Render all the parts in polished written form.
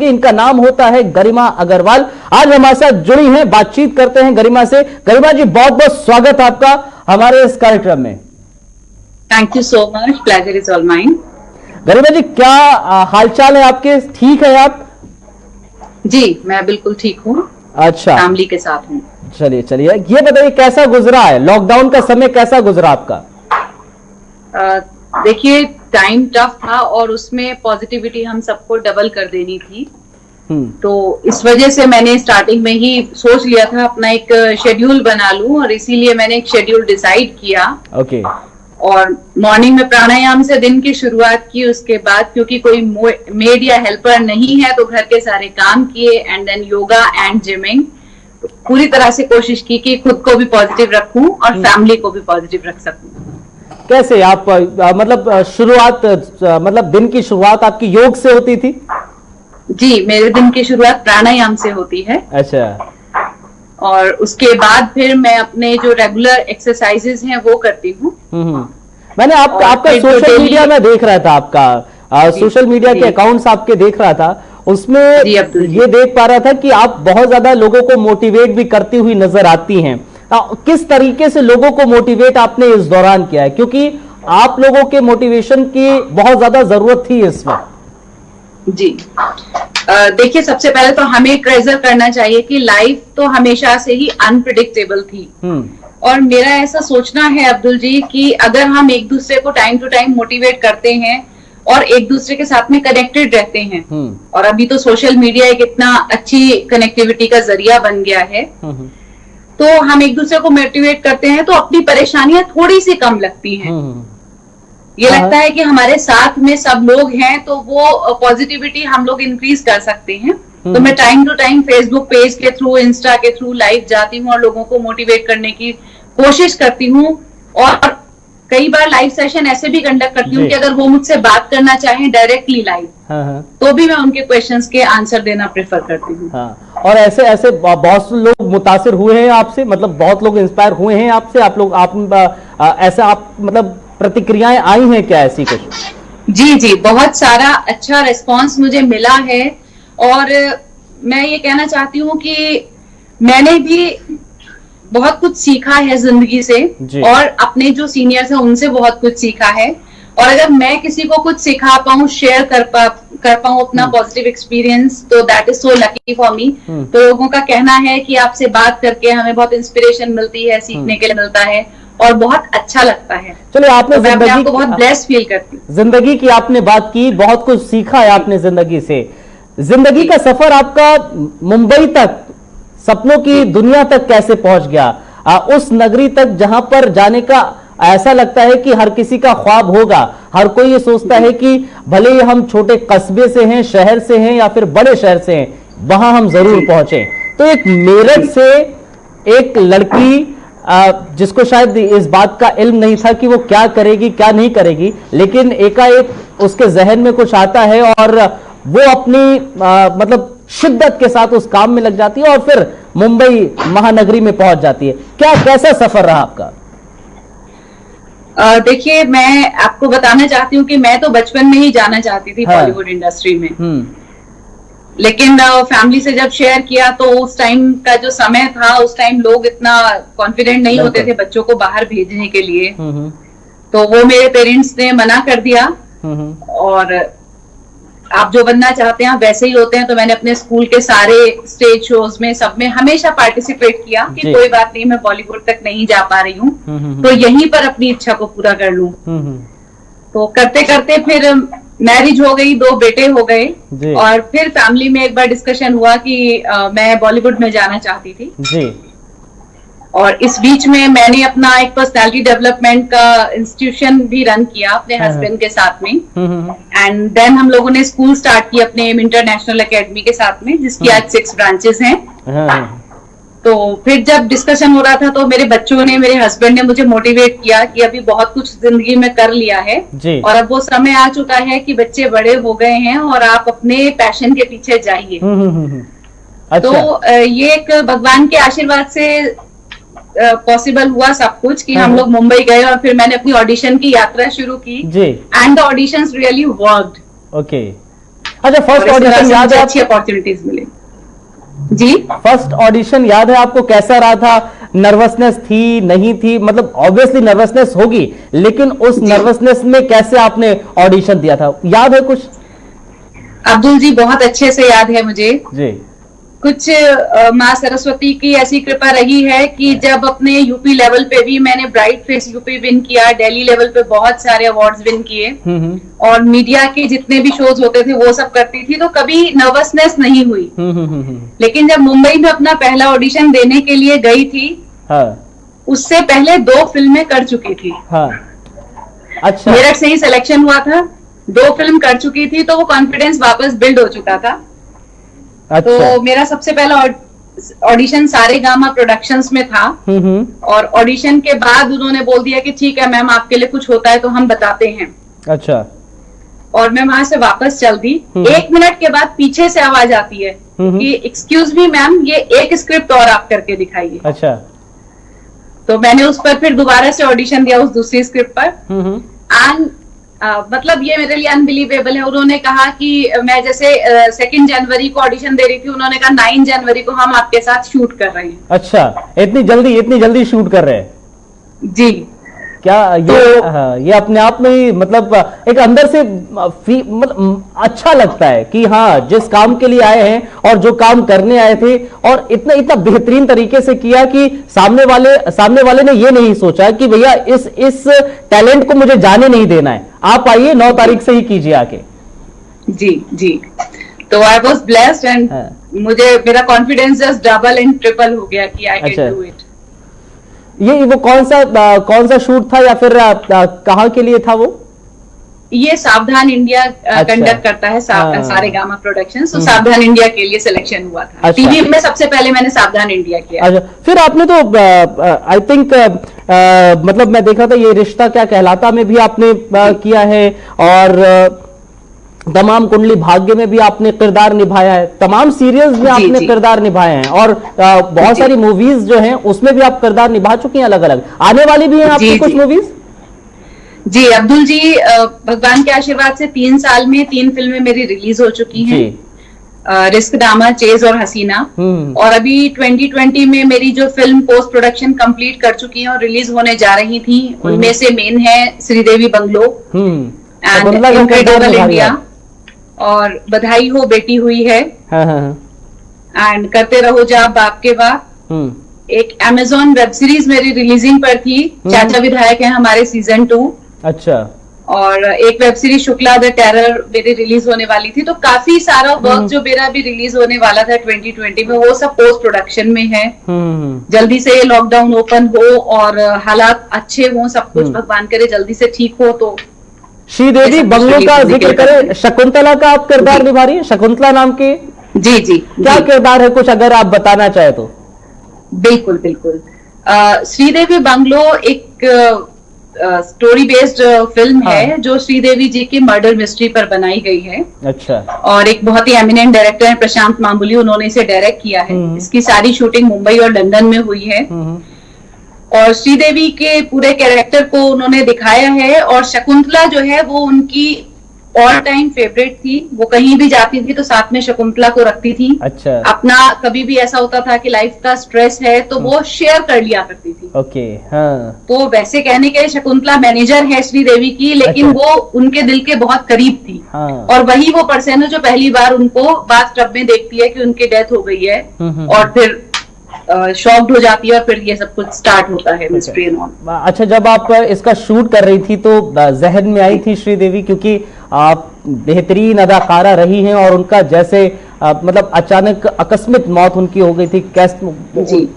इनका नाम होता है गरिमा अग्रवाल। आज हमारे साथ जुड़ी हैं, बातचीत करते हैं गरिमा से। गरिमा जी, बहुत बहुत स्वागत आपका हमारे इस कार्यक्रम में। Thank you so much, pleasure is all mine. Garima ji, क्या हालचाल है आपके? ठीक है आप? जी, मैं बिल्कुल ठीक हूँ। अच्छा, फैमिली के साथ हूँ। चलिए चलिए, ये बताइए कैसा गुजरा है लॉकडाउन का समय, कैसा गुजरा आपका? देखिए, टाइम टफ था और उसमें पॉजिटिविटी हम सबको डबल कर देनी थी। तो इस वजह से मैंने स्टार्टिंग में ही सोच लिया था अपना एक शेड्यूल बना लूं, और इसीलिए मैंने एक शेड्यूल डिसाइड किया। ओके। और मॉर्निंग में प्राणायाम से दिन की शुरुआत की। उसके बाद क्योंकि कोई मेड या हेल्पर नहीं है तो घर के सारे काम किए, and then yoga and gymming. पूरी तरह से कोशिश की कि खुद को भी पॉजिटिव रखूं और फैमिली को भी पॉजिटिव रख सकूं। कैसे आप मतलब शुरुआत, मतलब दिन की शुरुआत आपकी योग से होती थी? जी, मेरे दिन की शुरुआत प्राणायाम से होती है। अच्छा। और उसके बाद फिर मैं अपने जो रेगुलर एक्सरसाइजेज हैं वो करती हूँ। मैंने आपका सोशल मीडिया में देख रहा था, आपका सोशल मीडिया के अकाउंट्स आपके देख रहा था, उसमें ये देख पा रहा था कि आप बहुत ज्यादा लोगों को मोटिवेट भी करती हुई नजर आती हैं। किस तरीके से लोगों को मोटिवेट आपने इस दौरान किया है, क्योंकि आप लोगों के मोटिवेशन की बहुत ज्यादा जरूरत थी इस वक्त? जी, देखिए, सबसे पहले तो हमें ट्रेजर करना चाहिए कि लाइफ तो हमेशा से ही अनप्रिडिक्टेबल थी। और मेरा ऐसा सोचना है अब्दुल जी कि अगर हम एक दूसरे को टाइम टू टाइम मोटिवेट करते हैं और एक दूसरे के साथ में कनेक्टेड रहते हैं, और अभी तो सोशल मीडिया एक इतना अच्छी कनेक्टिविटी का जरिया बन गया है, तो हम एक दूसरे को मोटिवेट करते हैं तो अपनी परेशानियां थोड़ी सी कम लगती हैं। ये लगता है कि हमारे साथ में सब लोग हैं, तो वो पॉजिटिविटी हम लोग इंक्रीज कर सकते हैं। तो मैं time to time Facebook page के थ्रू, इंस्टा के थ्रू लाइव जाती हूँ और लोगों को मोटिवेट करने की कोशिश करती हूँ। और कई बार लाइव सेशन ऐसे भी कंडक्ट करती हूँ कि अगर वो मुझसे बात करना चाहें डायरेक्टली लाइव, तो भी मैं उनके क्वेश्चंस के आंसर देना प्रेफर करती हूँ। और ऐसे बहुत से लोग मुतासिर हुए हैं आपसे, मतलब बहुत लोग इंस्पायर हुए हैं आपसे? ऐसा आप मतलब प्रतिक्रियाएं आई हैं क्या ऐसी कुछ? जी, बहुत सारा अच्छा रिस्पांस मुझे मिला है। और मैं ये कहना चाहती हूँ कि मैंने भी बहुत कुछ सीखा है जिंदगी से, और अपने जो सीनियर्स हैं उनसे बहुत कुछ सीखा है। और अगर मैं किसी को कुछ सिखा पाऊँ, शेयर कर पाऊँ अपना पॉजिटिव एक्सपीरियंस, तो that is so lucky for me. तो लोगों का कहना है कि आपसे बात करके हमें बहुत इंस्पिरेशन मिलती है, सीखने के लिए मिलता है, और बहुत अच्छा लगता है। चलिए, आपने तो मैं आपको बहुत ब्लेस्ड फील करती हूँ। जिंदगी की आपने बात की, बहुत कुछ सीखा है आपने जिंदगी से। जिंदगी का सफर आपका मुंबई तक, सपनों की दुनिया तक कैसे पहुंच गया? उस नगरी तक जहां पर जाने का ऐसा लगता है कि हर किसी का ख्वाब होगा। हर कोई ये सोचता है कि भले ही हम छोटे कस्बे से हैं, शहर से हैं या फिर बड़े शहर से हैं, वहां हम जरूर पहुंचे। तो एक मेरठ से एक लड़की, जिसको शायद इस बात का इल्म नहीं था कि वो क्या करेगी क्या नहीं करेगी, लेकिन एकाएक उसके जहन में कुछ आता है और वो अपनी मतलब शिद्दत के साथ उस काम में लग जाती है और फिर मुंबई महानगरी में पहुंच जाती है। कैसा सफर रहा आपका? देखिए, मैं आपको बताना चाहती हूँ कि मैं तो बचपन में ही जाना चाहती थी बॉलीवुड इंडस्ट्री में। लेकिन फैमिली से जब शेयर किया तो उस टाइम का जो समय था, उस टाइम लोग इतना कॉन्फिडेंट नहीं होते थे बच्चों को बाहर भेजने के लिए। तो वो मेरे पेरेंट्स ने मना कर दिया, और आप जो बनना चाहते हैं वैसे ही होते हैं। तो मैंने अपने स्कूल के सारे स्टेज शोज में, सब में हमेशा पार्टिसिपेट किया कि कोई बात नहीं, मैं बॉलीवुड तक नहीं जा पा रही हूँ, तो यहीं पर अपनी इच्छा को पूरा कर लूं। तो करते करते फिर मैरिज हो गई, 2 बेटे हो गए, और फिर फैमिली में एक बार डिस्कशन हुआ कि मैं बॉलीवुड में जाना चाहती थी जी। और इस बीच में मैंने अपना एक पर्सनालिटी डेवलपमेंट का इंस्टीट्यूशन भी रन किया अपने हस्बैंड के साथ में। एंड देन हम लोगों ने स्कूल स्टार्ट किया अपने एम इंटरनेशनल एकेडमी के साथ में, जिसकी आज 6 ब्रांचेस हैं। तो फिर जब डिस्कशन हो रहा था तो मेरे बच्चों ने, मेरे हस्बैंड ने मुझे मोटिवेट किया कि अभी बहुत कुछ जिंदगी में कर लिया है और अब वो समय आ चुका है कि बच्चे बड़े हो गए हैं और आप अपने पैशन के पीछे जाइए। अच्छा। तो ये एक भगवान के आशीर्वाद से पॉसिबल हुआ सब कुछ कि हम लोग मुंबई गए और फिर मैंने अपनी ऑडिशन की यात्रा शुरू की। And the auditions really worked. Okay. अच्छा, फर्स्ट ऑडिशन याद है? अच्छी अपॉर्चुनिटीज मिले जी। फर्स्ट ऑडिशन याद है आपको? कैसा रहा था? नर्वसनेस थी, नहीं थी? मतलब ऑब्वियसली नर्वसनेस होगी, लेकिन उस नर्वसनेस में कैसे आपने ऑडिशन दिया था, याद है कुछ? अब्दुल जी, बहुत अच्छे से याद है मुझे जी। कुछ माँ सरस्वती की ऐसी कृपा रही है कि जब अपने यूपी लेवल पे भी मैंने ब्राइट फेस यूपी विन किया, दिल्ली लेवल पे बहुत सारे अवार्ड्स विन किए, और मीडिया के जितने भी शोज होते थे वो सब करती थी, तो कभी नर्वसनेस नहीं हुई। लेकिन जब मुंबई में अपना पहला ऑडिशन देने के लिए गई थी, हाँ। उससे पहले 2 फिल्में कर चुकी थी। हाँ। अच्छा। मेरठ से ही सिलेक्शन हुआ था, 2 फिल्म कर चुकी थी, तो वो कॉन्फिडेंस वापस बिल्ड हो चुका था। अच्छा। तो मेरा सबसे पहला ऑडिशन सारेगामा प्रोडक्शंस में था, और ऑडिशन के बाद उन्होंने बोल दिया कि ठीक है मैम, आपके लिए कुछ होता है तो हम बताते हैं। अच्छा। और मैं वहां से वापस चल दी। 1 मिनट के बाद पीछे से आवाज आती है कि एक्सक्यूज मी मैम, ये एक स्क्रिप्ट और आप करके दिखाइए। अच्छा। तो मैंने उस पर फिर दोबारा से ऑडिशन दिया, उस दूसरी स्क्रिप्ट पर। एंड मतलब ये मेरे लिए अनबिलीवेबल है। उन्होंने कहा कि मैं जैसे 2 जनवरी को ऑडिशन दे रही थी, उन्होंने कहा 9 जनवरी को हम आपके साथ शूट कर रहे हैं। अच्छा, इतनी जल्दी शूट कर रहे हैं? जी। क्या ये ये अपने आप में ही मतलब एक अंदर से मतलब अच्छा लगता है कि हाँ, जिस काम के लिए आए हैं और जो काम करने आए थे, और इतना बेहतरीन तरीके से किया कि सामने वाले ने ये नहीं सोचा कि भैया इस टैलेंट को मुझे जाने नहीं देना है, आप आइए 9 तारीख से ही कीजिए आके। जी जी। तो आई वॉज ब्लेस्ड, एंड मुझे मेरा confidence just double and triple हो गया कि आई कैन डू इट। ये वो कौन सा शूट था, या फिर कहाँ के लिए था वो? ये सावधान इंडिया कंडक्ट करता है, सारेगामा प्रोडक्शंस, तो सावधान इंडिया के लिए सिलेक्शन हुआ था। टीवी में सबसे पहले मैंने सावधान इंडिया किया। अच्छा, फिर आपने तो आई थिंक मतलब मैं देखा था ये रिश्ता क्या कहलाता में भी आपने किया है, और तमाम कुंडली भाग्य में भी आपने किरदार निभाया है, तमाम सीरियल्स में आपने किरदार निभाए हैं, और बहुत सारी मूवीज जो हैं उसमें भी आप किरदार निभा चुकी हैं अलग अलग। आने वाली भी हैं आपकी कुछ मूवीज? जी अब्दुल जी, भगवान के आशीर्वाद से 3 साल में 3 फिल्में मेरी रिलीज हो चुकी हैं। रिस्क ड्रामा, चेज और हसीना। और अभी 2020 में मेरी जो फिल्म पोस्ट प्रोडक्शन कंप्लीट कर चुकी है और रिलीज होने जा रही थी, उनमें से मेन है Sridevi bungalow and incredible India, और बधाई हो बेटी हुई है, एंड करते रहो जब बाप के बाप। एक अमेज़न वेब सीरीज मेरी रिलीजिंग पर थी, चाचा विधायक है हमारे, सीजन 2। अच्छा। और एक web series Shukla the terror मेरी रिलीज होने वाली थी। तो काफी सारा वर्क जो मेरा भी रिलीज होने वाला था 2020 में, वो सब पोस्ट प्रोडक्शन में है। जल्दी से लॉकडाउन ओपन हो और हालात अच्छे हो, सब कुछ भगवान करे जल्दी से ठीक हो। तो श्रीदेवी बंगलो का जिक्र करें, शकुंतला का आप किरदार निभा रही है, शकुंतला नाम के। जी जी। क्या किरदार है, कुछ अगर आप बताना चाहे तो? बिल्कुल बिल्कुल। श्रीदेवी बंगलो एक स्टोरी बेस्ड फिल्म है जो श्रीदेवी जी की मर्डर मिस्ट्री पर बनाई गई है। अच्छा। और एक बहुत ही एमिनेंट डायरेक्टर है प्रशांत मामूली, उन्होंने इसे डायरेक्ट किया है। इसकी सारी शूटिंग मुंबई और लंदन में हुई है, और श्रीदेवी के पूरे कैरेक्टर को उन्होंने दिखाया है। और शकुंतला जो है वो उनकी ऑल टाइम फेवरेट थी, वो कहीं भी जाती थी तो साथ में शकुंतला को रखती थी। अच्छा। अपना कभी भी ऐसा होता था कि लाइफ का स्ट्रेस है तो वो शेयर कर लिया करती थी। ओके। हाँ। तो वैसे कहने के शकुंतला मैनेजर है श्रीदेवी की, लेकिन वो उनके दिल के बहुत करीब थी। हाँ। और वही वो पर्सन है जो पहली बार उनको बाथ टब में देखती है कि उनकी डेथ हो गई है, और फिर शॉक्ड हो जाती है, और फिर ये सब कुछ स्टार्ट होता है मिस्ट्री एंड ऑल। अच्छा, जब आप इसका शूट कर रही थी तो जहन में आई थी श्रीदेवी, क्योंकि आप बेहतरीन अदाकारा रही हैं, और उनका जैसे मतलब अचानक आकस्मिक मौत उनकी हो गई थी,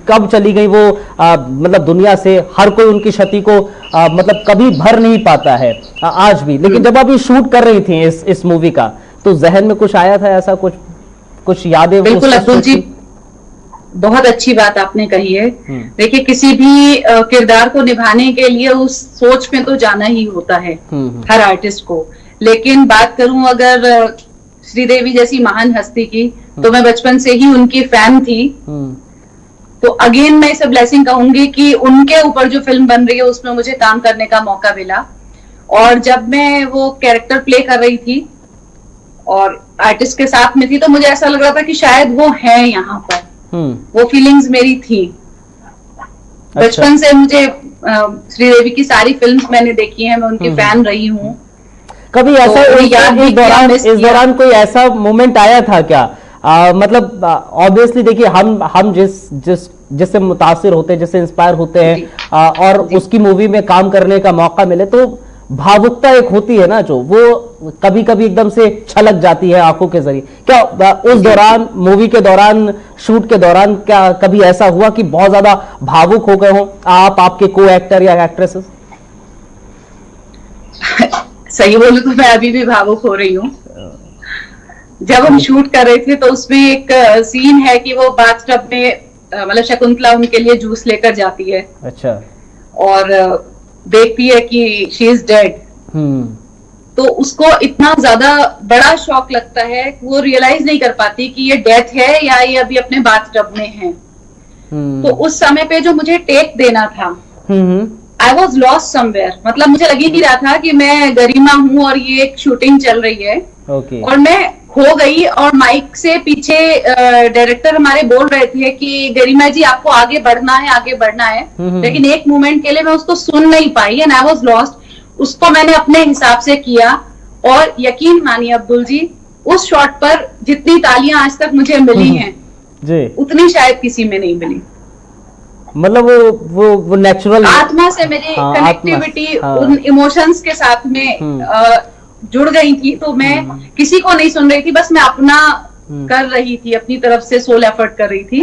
कब चली गई वो मतलब दुनिया से, हर कोई उनकी क्षति को मतलब कभी भर नहीं पाता है आज भी। लेकिन जब आप ये शूट कर रही थी इस मूवी का, तो जहन में कुछ आया था ऐसा, कुछ यादें? बिल्कुल अब्दुल जी, बहुत अच्छी बात आपने कही है। देखिए, किसी भी किरदार को निभाने के लिए उस सोच में तो जाना ही होता है हर आर्टिस्ट को। लेकिन बात करूं अगर श्रीदेवी जैसी महान हस्ती की, तो मैं बचपन से ही उनकी फैन थी। तो अगेन मैं इसे ब्लेसिंग कहूंगी कि उनके ऊपर जो फिल्म बन रही है उसमें मुझे काम करने का मौका मिला। और जब मैं वो कैरेक्टर प्ले कर रही थी और आर्टिस्ट के साथ में थी, तो मुझे ऐसा लग रहा था कि शायद वो है यहाँ पर। वो फीलिंग्स मेरी थी। बचपन से मुझे श्रीदेवी की सारी फिल्म्स मैंने देखी हैं, मैं उनकी फैन रही हूँ। कभी ऐसा इस दौरान कोई ऐसा मोमेंट आया था क्या? मतलब ऑब्वियसली देखिए, हम जिससे मुतासिर होते हैं, जिससे इंस्पायर होते हैं और उसकी मूवी में काम करने का मौका मिले, तो भावुकता एक होती है ना, जो वो कभी कभी एकदम से छलक जाती है आंखों के जरिए। क्या उस दौरान, मूवी के दौरान, शूट के दौरान, क्या कभी ऐसा हुआ कि बहुत ज्यादा भावुक हो गए हो आप, आपके को एक्टर या एक्ट्रेसेस? सही बोलूं तो मैं अभी भी भावुक हो रही हूँ। जब हम शूट कर रहे थे तो उसमें एक सीन है कि वो बाथटब में मतलब शकुंतला उनके लिए जूस लेकर जाती है। अच्छा। और देखती है कि शी इज डेड। तो उसको इतना ज्यादा बड़ा शॉक लगता है, वो रियलाइज नहीं कर पाती कि ये डेथ है या ये अभी अपने बाथटब में है। तो उस समय पे जो मुझे टेक देना था, आई वॉज लॉस्ट समवेयर। मतलब मुझे लग ही नहीं रहा था कि मैं गरिमा हूँ और ये एक शूटिंग चल रही है। और मैं खो गई, और माइक से पीछे डायरेक्टर हमारे बोल रहे थे कि गरिमा जी आपको आगे बढ़ना है, आगे बढ़ना है। लेकिन एक मोमेंट के लिए मैं उसको सुन नहीं पाई, एंड आई वाज लॉस्ट। उसको मैंने अपने हिसाब से किया, और यकीन मानिए अब्दुल जी, उस शॉट पर जितनी तालियां आज तक मुझे मिली हैं जी, उतनी शायद किसी में नहीं मिली। मतलब वो नेचुरल आत्मा से मेरी कनेक्टिविटी उन इमोशंस के साथ में जुड़ गई थी। तो मैं किसी को नहीं सुन रही थी, बस मैं अपना कर रही थी, अपनी तरफ से सोल एफर्ट कर रही थी।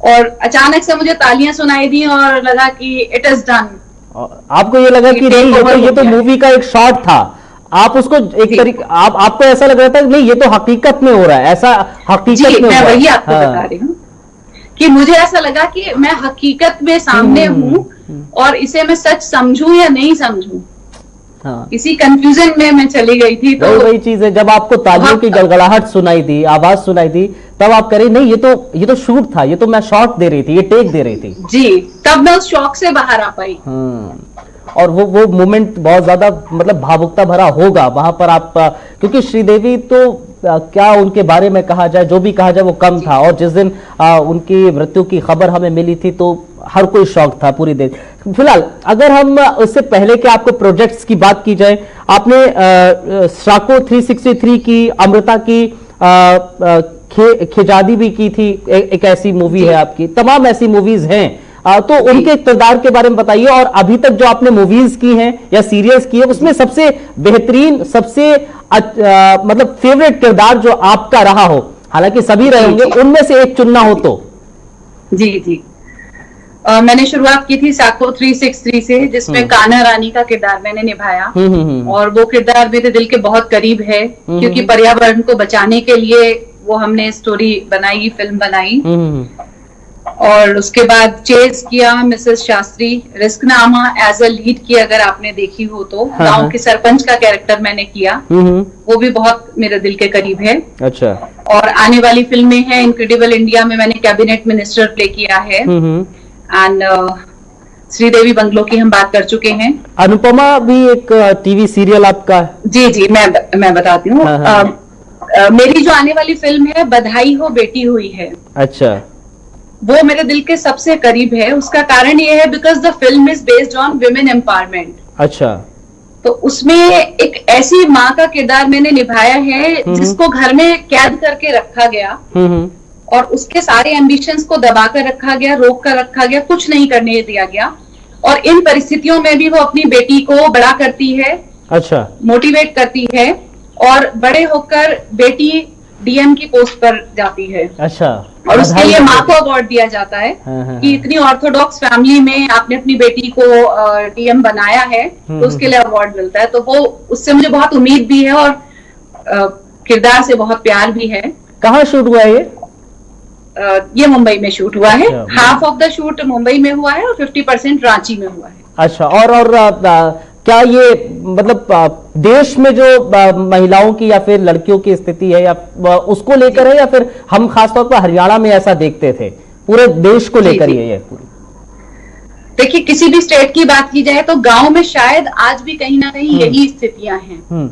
और अचानक से मुझे तालियां सुनाई दी और लगा कि इट इज डन। आपको ये लगा कि नहीं, ये तो मूवी का एक शॉट था, आप उसको एक तरीके, आपको ऐसा लग रहा था नहीं ये तो हकीकत में हो रहा है, ऐसा हकीकत में? मैं वही आपको बता रही हूँ कि मुझे ऐसा लगा कि मैं हकीकत में सामने हूँ, और इसे मैं सच समझूं या नहीं समझूं, इसी कंफ्यूजन में मैं चली गई थी। तो वही चीज है, जब आपको तालियों की गड़गड़ाहट सुनाई दी, आवाज सुनाई दी, तब आप कह रही नहीं ये तो शूट था, ये तो मैं शॉट दे रही थी, ये टेक दे रही थी जी। तब मैं उस शॉक से बाहर आ पाई। और वो मोमेंट बहुत ज्यादा मतलब भावुकता भरा होगा वहां पर आप, क्योंकि श्रीदेवी तो क्या उनके बारे में कहा जाए, जो भी कहा जाए वो कम था। और जिस दिन उनकी मृत्यु की खबर हमें मिली थी तो हर कोई शौक था पूरी देश। फिलहाल अगर हम उससे पहले के आपको प्रोजेक्ट्स की बात की जाए, आपने साको 363 की, अमृता की, खिजादी भी की थी, एक ऐसी मूवी है आपकी, तमाम ऐसी मूवीज हैं। तो उनके किरदार के बारे में बताइए, और अभी तक जो आपने मूवीज की हैं या सीरियल्स की है, उसमें सबसे बेहतरीन, सबसे मतलब फेवरेट किरदार जो आपका रहा हो, हालांकि सभी रहे होंगे, उनमें से एक चुनना हो तो? जी जी, मैंने शुरुआत की थी साको 363 से, जिसमें कान्हा रानी का किरदार मैंने निभाया। और वो किरदार मेरे दिल के बहुत करीब है, क्योंकि पर्यावरण को बचाने के लिए वो हमने स्टोरी बनाई, फिल्म बनाई। और उसके बाद चेज किया मिसेस शास्त्री, रिस्कनामा एज अ लीड की, अगर आपने देखी हो तो। गांव के सरपंच का कैरेक्टर मैंने किया, वो भी बहुत मेरे दिल के करीब है। अच्छा। और आने वाली फिल्में हैं, इनक्रेडिबल इंडिया में मैंने कैबिनेट मिनिस्टर प्ले किया है, एंड श्रीदेवी बंगलो की हम बात कर चुके हैं। अनुपमा भी एक टीवी सीरियल आपका? जी जी, मैं बताती हूँ। मेरी जो आने वाली फिल्म है बधाई हो बेटी हुई है। अच्छा। वो मेरे दिल के सबसे करीब है। उसका कारण ये है because the film is based on women empowerment. अच्छा। तो उसमें एक ऐसी माँ का किरदार मैंने निभाया है जिसको घर में कैद करके रखा गया, और उसके सारे एम्बिशंस को दबा कर रखा गया, रोक कर रखा गया, कुछ नहीं करने दिया गया। और इन परिस्थितियों में भी वो अपनी बेटी को बड़ा करती है, अच्छा, मोटिवेट करती है, और बड़े होकर बेटी डीएम की पोस्ट पर जाती है। अच्छा। और उसके लिए माँ को अवार्ड दिया जाता है कि इतनी ऑर्थोडॉक्स फैमिली में आपने अपनी बेटी को डीएम बनाया है, तो उसके लिए अवार्ड मिलता है। तो वो, उससे मुझे बहुत उम्मीद भी है, और किरदार से बहुत प्यार भी है। कहाँ शूट हुआ है ये मुंबई में शूट हुआ है। Half of the shoot Mumbai में हुआ है और 50% रांची में हुआ है। अच्छा। और क्या ये मतलब देश में जो महिलाओं की या फिर लड़कियों की स्थिति है, या उसको लेकर है, या फिर हम खासतौर पर हरियाणा में ऐसा देखते थे, पूरे देश को लेकर ही है ये पूरी? देखिए, किसी भी स्टेट की बात की जाए तो गांव में शायद आज भी कहीं ना कहीं यही स्थितियां हैं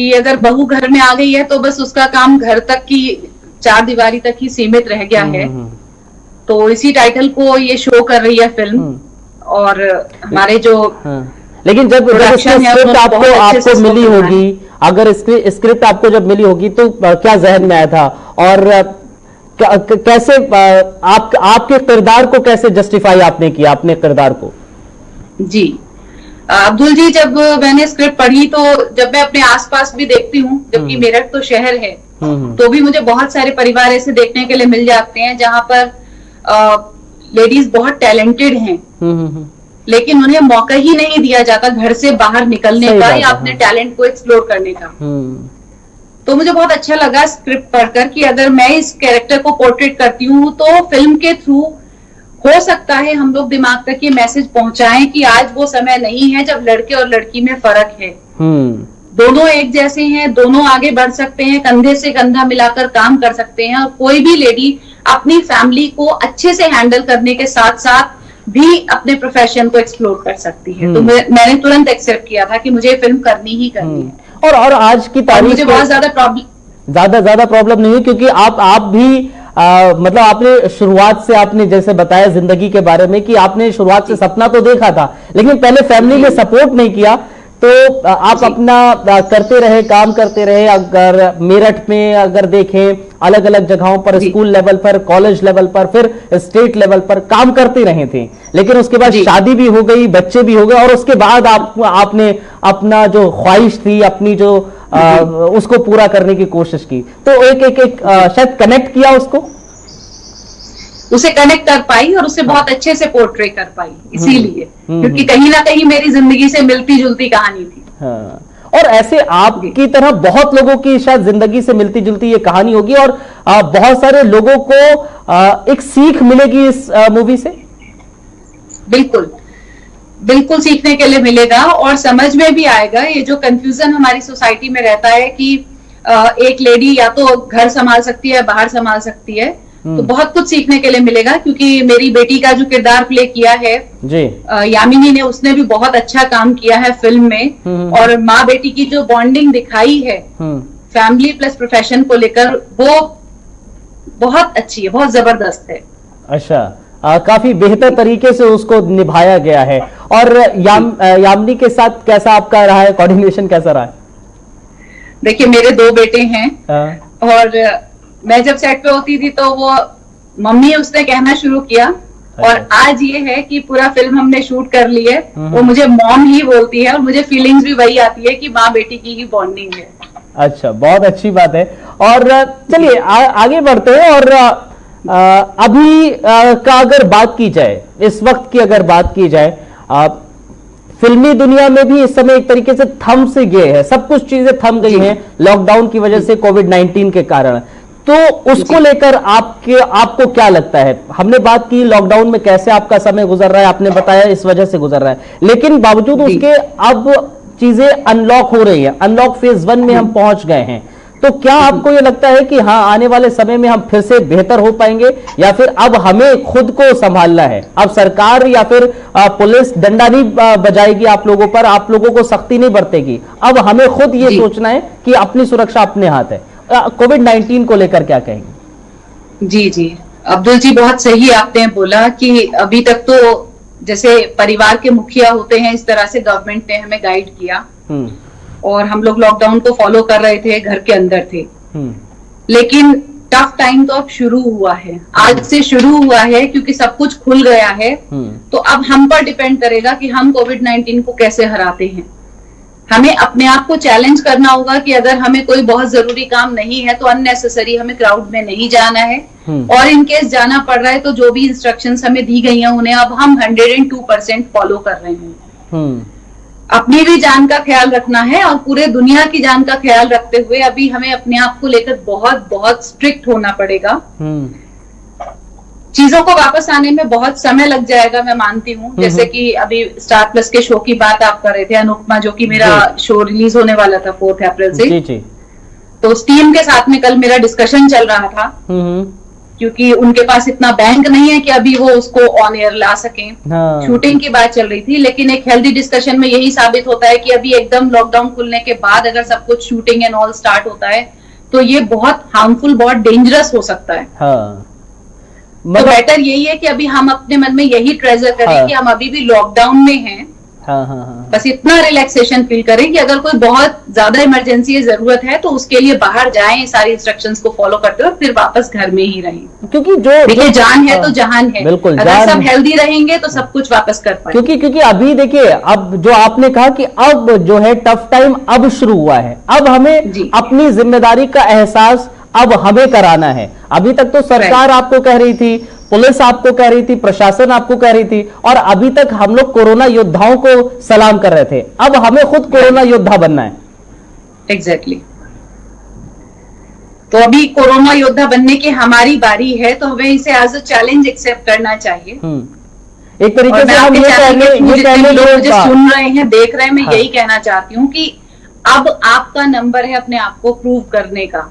कि अगर बहू घर में आ गई है तो बस उसका काम घर तक की चार दीवारी तक ही सीमित रह गया है। तो इसी टाइटल को ये शो कर रही है फिल्म। और हमारे जो लेकिन जब स्क्रिप्ट आपको मिली होगी, अगर स्क्रिप्ट आपको जब मिली होगी तो क्या जहन में आया था, और कैसे आपके किरदार को कैसे जस्टिफाई आपने किया अपने किरदार को? जी अब्दुल जी, जब मैंने स्क्रिप्ट पढ़ी तो जब मैं अपने आसपास भी देखती हूँ, जबकि मेरठ तो शहर है, तो भी मुझे बहुत सारे परिवार ऐसे देखने के लिए मिल जाते हैं जहां पर लेडीज बहुत टैलेंटेड हैं, लेकिन उन्हें मौका ही नहीं दिया जाता घर से बाहर निकलने का या अपने टैलेंट को एक्सप्लोर करने का। तो मुझे बहुत अच्छा लगा स्क्रिप्ट पढ़कर कि अगर मैं इस कैरेक्टर को पोर्ट्रेट करती हूँ तो फिल्म के थ्रू हो सकता है हम लोग दिमाग तक ये मैसेज पहुंचाएं कि आज वो समय नहीं है जब लड़के और लड़की में फर्क है। दोनों एक जैसे हैं, दोनों आगे बढ़ सकते हैं, कंधे से कंधा मिलाकर काम कर सकते हैं, और कोई भी लेडी अपनी फैमिली को अच्छे से हैंडल करने के साथ साथ भी अपने प्रोफेशन को एक्सप्लोर कर सकती है। तो मैंने तुरंत एक्सेप्ट किया था कि मुझे फिल्म करनी ही करनी है। और आज की तारीख मुझे बहुत ज्यादा प्रॉब्लम नहीं है, क्योंकि आप भी मतलब आपने शुरुआत से, आपने जैसे बताया जिंदगी के बारे में कि आपने शुरुआत से सपना तो देखा था, लेकिन पहले फैमिली ने सपोर्ट नहीं किया, तो आप अपना करते रहे, काम करते रहे। अगर मेरठ में अगर देखें, अलग अलग जगहों पर, स्कूल लेवल पर, कॉलेज लेवल पर, फिर स्टेट लेवल पर काम करते रहे थे, लेकिन उसके बाद शादी भी हो गई, बच्चे भी हो गए, और उसके बाद आपने अपना जो ख्वाहिश थी, अपनी जो उसको पूरा करने की कोशिश की। तो एक शायद कनेक्ट किया उसे कनेक्ट कर पाई और उसे बहुत अच्छे से पोर्ट्रे कर पाई, इसीलिए क्योंकि कहीं ना कहीं मेरी जिंदगी से मिलती जुलती कहानी थी। और ऐसे आपकी तरह बहुत लोगों की शायद जिंदगी से मिलती जुलती ये कहानी होगी, और बहुत सारे लोगों को एक सीख मिलेगी इस मूवी से। बिल्कुल सीखने के लिए मिलेगा, और समझ में भी आएगा ये जो कंफ्यूजन हमारी सोसाइटी में रहता है कि एक लेडी या तो घर संभाल सकती है, बाहर संभाल सकती है। तो बहुत कुछ सीखने के लिए मिलेगा, क्योंकि मेरी बेटी का जो किरदार प्ले किया है जी यामिनी ने, उसने भी बहुत अच्छा काम किया है फिल्म में। और माँ बेटी की जो बॉन्डिंग दिखाई है फैमिली प्लस प्रोफेशन को लेकर, वो बहुत अच्छी है, बहुत जबरदस्त है। अच्छा, काफी बेहतर तरीके से उसको निभाया गया है। और यामिनी के साथ कैसा आपका रहा है, कोऑर्डिनेशन कैसा रहा है? देखिए, मेरे दो बेटे हैं, और मैं जब सेट पे होती थी तो वो मम्मी उसने कहना शुरू किया, और आज ये है कि पूरा फिल्म हमने शूट कर ली है, वो मुझे मॉम ही बोलती है, और मुझे फीलिंग्स भी वही आती है कि माँ बेटी की ही बॉन्डिंग है। अच्छा, बहुत अच्छी बात है। और चलिए आगे बढ़ते हैं। और अभी का अगर बात की जाए, इस वक्त की अगर बात की जाए, फिल्मी दुनिया में भी इस समय एक तरीके से थम से गए हैं, सब कुछ चीजें थम गई हैं लॉकडाउन की वजह से, कोविड-19 के कारण। तो उसको लेकर आपको क्या लगता है? हमने बात की लॉकडाउन में कैसे आपका समय गुजर रहा है, आपने बताया इस वजह से गुजर रहा है, लेकिन बावजूद उसके अब चीजें अनलॉक हो रही है, अनलॉक फेज 1 में हम पहुंच गए हैं। तो क्या आपको यह लगता है कि हाँ, आने वाले समय में हम फिर से बेहतर हो पाएंगे, या फिर अब हमें खुद को संभालना है? अब सरकार या फिर पुलिस डंडा नहीं बजाएगी आप लोगों पर, आप लोगों को सख्ती नहीं बरतेगी, अब हमें खुद ये सोचना है कि अपनी सुरक्षा अपने हाथ है। कोविड-19 को लेकर क्या कहेंगे? जी अब्दुल जी, बहुत सही आपने बोला कि अभी तक तो जैसे परिवार के मुखिया होते हैं, इस तरह से गवर्नमेंट ने हमें गाइड किया, और हम लोग लॉकडाउन को फॉलो कर रहे थे, घर के अंदर थे। लेकिन टफ टाइम तो अब शुरू हुआ है, आज से शुरू हुआ है, क्योंकि सब कुछ खुल गया है। तो अब हम पर डिपेंड करेगा कि हम कोविड-19 को कैसे हराते हैं। हमें अपने आप को चैलेंज करना होगा कि अगर हमें कोई बहुत जरूरी काम नहीं है तो अननेसेसरी हमें क्राउड में नहीं जाना है, और इनकेस जाना पड़ रहा है तो जो भी इंस्ट्रक्शंस हमें दी गई हैं उन्हें अब हम 102% फॉलो कर रहे हैं। अपनी भी जान का ख्याल रखना है, और पूरे दुनिया की जान का ख्याल रखते हुए अभी हमें अपने आप को लेकर बहुत बहुत स्ट्रिक्ट होना पड़ेगा। चीजों को वापस आने में बहुत समय लग जाएगा, मैं मानती हूँ। जैसे कि अभी स्टार प्लस के शो की बात आप कर रहे थे, अनुपमा, जो कि मेरा शो रिलीज होने वाला था 4 अप्रैल से। तो उस टीम के साथ में कल मेरा डिस्कशन चल रहा था क्योंकि उनके पास इतना बैंक नहीं है कि अभी वो उसको ऑन एयर ला सकें। हाँ। शूटिंग की बात चल रही थी, लेकिन एक हेल्दी डिस्कशन में यही साबित होता है कि अभी एकदम लॉकडाउन खुलने के बाद अगर सब कुछ शूटिंग एंड ऑल स्टार्ट होता है तो ये बहुत हार्मफुल, बहुत डेंजरस हो सकता है। हाँ। तो बेटर यही है कि अभी हम अपने मन में यही ट्रेजर करें। हाँ। कि हम अभी भी लॉकडाउन में हैं। हाँ हाँ हाँ। बस इतना रिलैक्सेशन फील करें कि अगर कोई बहुत ज्यादा इमरजेंसी या जरूरत है तो उसके लिए बाहर जाएं, सारी इंस्ट्रक्शंस को फॉलो करते हुए, फिर वापस घर में ही रहें। क्योंकि देखिए जान है तो जहान है। बिल्कुल, अगर सब हेल्दी रहेंगे तो सब कुछ वापस कर पाएंगे। क्योंकि अभी देखिए, अब जो आपने कहा कि अब जो है टफ टाइम अब शुरू हुआ है, अब हमें अपनी जिम्मेदारी का एहसास अब हमें कराना है। अभी तक तो सरकार आपको कह रही थी, पुलिस आपको कह रही थी, प्रशासन आपको कह रही थी, और अभी तक हम लोग कोरोना योद्धाओं को सलाम कर रहे थे। अब हमें खुद कोरोना योद्धा बनना है। एग्जैक्टली। तो अभी कोरोना योद्धा बनने की हमारी बारी है, तो हमें इसे एज अ चैलेंज एक्सेप्ट करना चाहिए। एक तरीके से हम ये लोग मुझे सुन रहे हैं, देख रहे हैं, मैं यही कहना चाहती हूँ कि अब आपका नंबर है अपने आप को प्रूव करने का।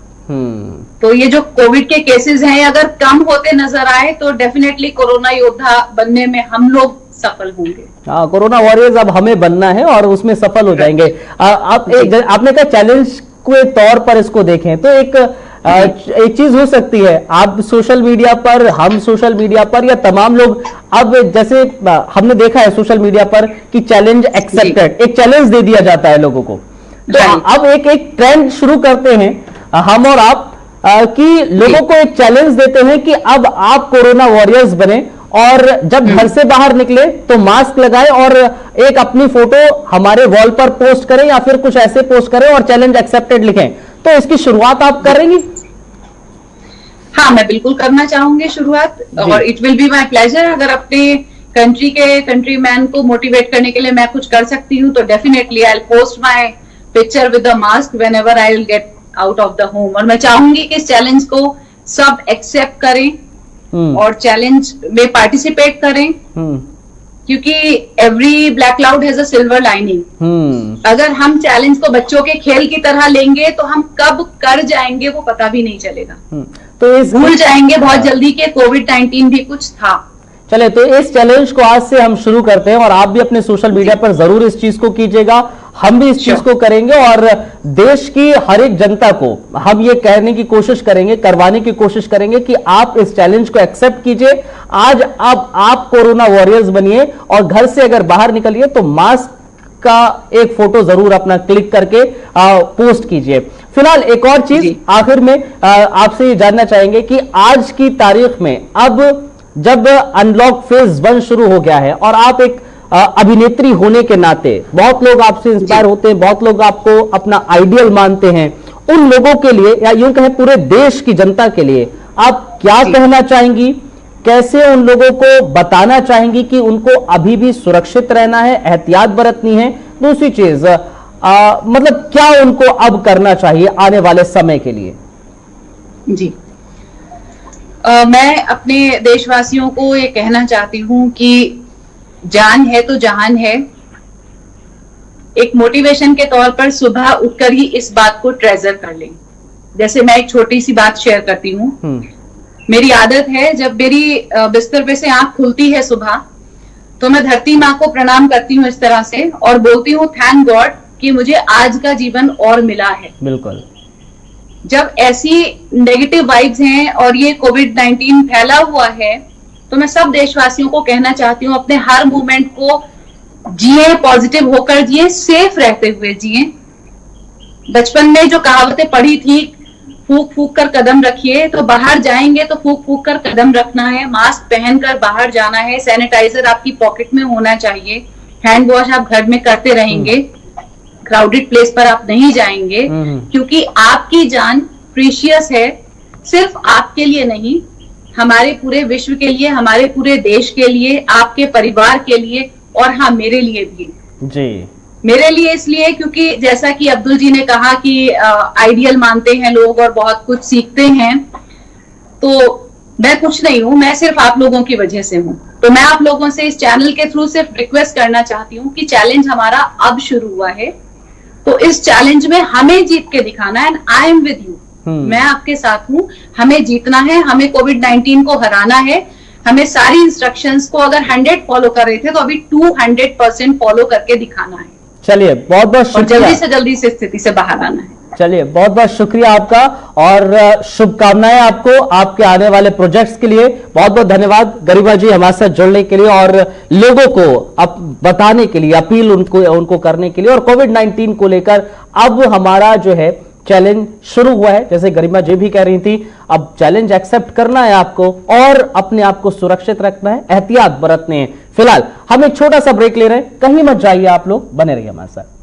तो ये जो कोविड के केसेस हैं, अगर कम होते नजर आए तो डेफिनेटली कोरोना योद्धा बनने में हम लोग सफल होंगे। हाँ, कोरोना वॉरियर्स अब हमें बनना है और उसमें सफल हो जाएंगे। आपने कहा चैलेंज के तौर पर इसको देखें तो एक चीज हो सकती है, आप सोशल मीडिया पर, हम सोशल मीडिया पर, या तमाम लोग अब जैसे हमने देखा है सोशल मीडिया पर कि चैलेंज एक्सेप्टेड, एक चैलेंज दे दिया जाता है लोगों को। तो अब एक ट्रेंड शुरू करते हैं हम और आप कि लोगों को एक चैलेंज देते हैं कि अब आप कोरोना वॉरियर्स बने और जब घर से बाहर निकले तो मास्क लगाएं और एक अपनी फोटो हमारे वॉल पर पोस्ट करें या फिर कुछ ऐसे पोस्ट करें और चैलेंज एक्सेप्टेड लिखें। तो इसकी शुरुआत आप करेंगी? हाँ, मैं बिल्कुल करना चाहूंगी शुरुआत, और it will be my pleasure. अगर अपने कंट्री के कंट्रीमैन को मोटिवेट करने के लिए मैं कुछ कर सकती हूँ तो definitely I will post my picture with the mask whenever I will get out of the home. और मैं चाहूंगी कि इस चैलेंज को सब एक्सेप्ट करें और चैलेंज में पार्टिसिपेट करें, क्योंकि every black cloud has a silver lining. अगर हम चैलेंज को बच्चों के खेल की तरह लेंगे तो हम कब कर जाएंगे वो पता भी नहीं चलेगा। तो भूल जाएंगे बहुत जल्दी कि कोविड-19 भी कुछ था। चले, तो इस चैलेंज को आज से हम शुरू करते हैं और आप भी अपने सोशल मीडिया पर जरूर इस चीज को कीजिएगा, हम भी इस चीज को करेंगे और देश की हर एक जनता को हम ये कहने की कोशिश करेंगे, करवाने की कोशिश करेंगे कि आप इस चैलेंज को एक्सेप्ट कीजिए। आज अब आप कोरोना वॉरियर्स बनिए और घर से अगर बाहर निकलिए तो मास्क का एक फोटो जरूर अपना क्लिक करके पोस्ट कीजिए। फिलहाल एक और चीज आखिर में आपसे ये जानना चाहेंगे कि आज की तारीख में अब जब अनलॉक फेज 1 शुरू हो गया है और आप एक अभिनेत्री होने के नाते बहुत लोग आपसे इंस्पायर होते हैं, बहुत लोग आपको अपना आइडियल मानते हैं, उन लोगों के लिए या यूं कहें पूरे देश की जनता के लिए आप क्या कहना चाहेंगी? कैसे उन लोगों को बताना चाहेंगी कि उनको अभी भी सुरक्षित रहना है, एहतियात बरतनी है? दूसरी चीज मतलब क्या उनको अब करना चाहिए आने वाले समय के लिए? जी, मैं अपने देशवासियों को ये कहना चाहती हूँ कि जान है तो जहान है। एक मोटिवेशन के तौर पर सुबह उठकर ही इस बात को ट्रेजर कर लें। जैसे मैं एक छोटी सी बात शेयर करती हूँ। मेरी आदत है, जब मेरी बिस्तर पे से आंख खुलती है सुबह तो मैं धरती माँ को प्रणाम करती हूँ इस तरह से और बोलती हूँ थैंक गॉड कि मुझे आज का जीवन और मिला है। बिल्कुल। जब ऐसी नेगेटिव वाइब्स हैं और ये कोविड-19 फैला हुआ है तो मैं सब देशवासियों को कहना चाहती हूँ अपने हर मूवमेंट को जिए, पॉजिटिव होकर जिए, सेफ रहते हुए जिए। बचपन में जो कहावतें पढ़ी थी, फूक फूक कर कदम रखिए, तो बाहर जाएंगे तो फूक फूक कर कदम रखना है, मास्क पहनकर बाहर जाना है, सैनिटाइजर आपकी पॉकेट में होना चाहिए, हैंड वॉश आप घर में करते रहेंगे, क्राउडेड प्लेस पर आप नहीं जाएंगे, क्योंकि आपकी जान प्रीशियस है। सिर्फ आपके लिए नहीं, हमारे पूरे विश्व के लिए, हमारे पूरे देश के लिए, आपके परिवार के लिए और हाँ, मेरे लिए भी। जी, मेरे लिए इसलिए क्योंकि जैसा कि अब्दुल जी ने कहा कि आइडियल मानते हैं लोग और बहुत कुछ सीखते हैं, तो मैं कुछ नहीं हूं, मैं सिर्फ आप लोगों की वजह से हूं। तो मैं आप लोगों से इस चैनल के थ्रू सिर्फ रिक्वेस्ट करना चाहती हूँ कि चैलेंज हमारा अब शुरू हुआ है, तो इस चैलेंज में हमें जीत के दिखाना है। And I am with you. मैं आपके साथ हूँ, हमें जीतना है, हमें कोविड-19 को हराना है, हमें सारी इंस्ट्रक्शंस को अगर 100 फॉलो कर रहे थे तो अभी 200% फॉलो करके दिखाना है। चलिए बहुत बहुत शुक्रिया, जल्दी से स्थिति से बाहर आना है। चलिए बहुत बहुत शुक्रिया आपका और शुभकामनाएं आपको आपके आने वाले प्रोजेक्ट्स के लिए। बहुत बहुत धन्यवाद गरिमा जी हमारे साथ जुड़ने के लिए और लोगों को अब बताने के लिए, अपील उनको करने के लिए। और कोविड-19 को लेकर अब हमारा जो है चैलेंज शुरू हुआ है, जैसे गरिमा जी भी कह रही थी, अब चैलेंज एक्सेप्ट करना है आपको और अपने आप को सुरक्षित रखना है, एहतियात बरतने हैं। फिलहाल हम एक छोटा सा ब्रेक ले रहे हैं, कहीं मत जाइए आप लोग, बने रहिए हमारे साथ।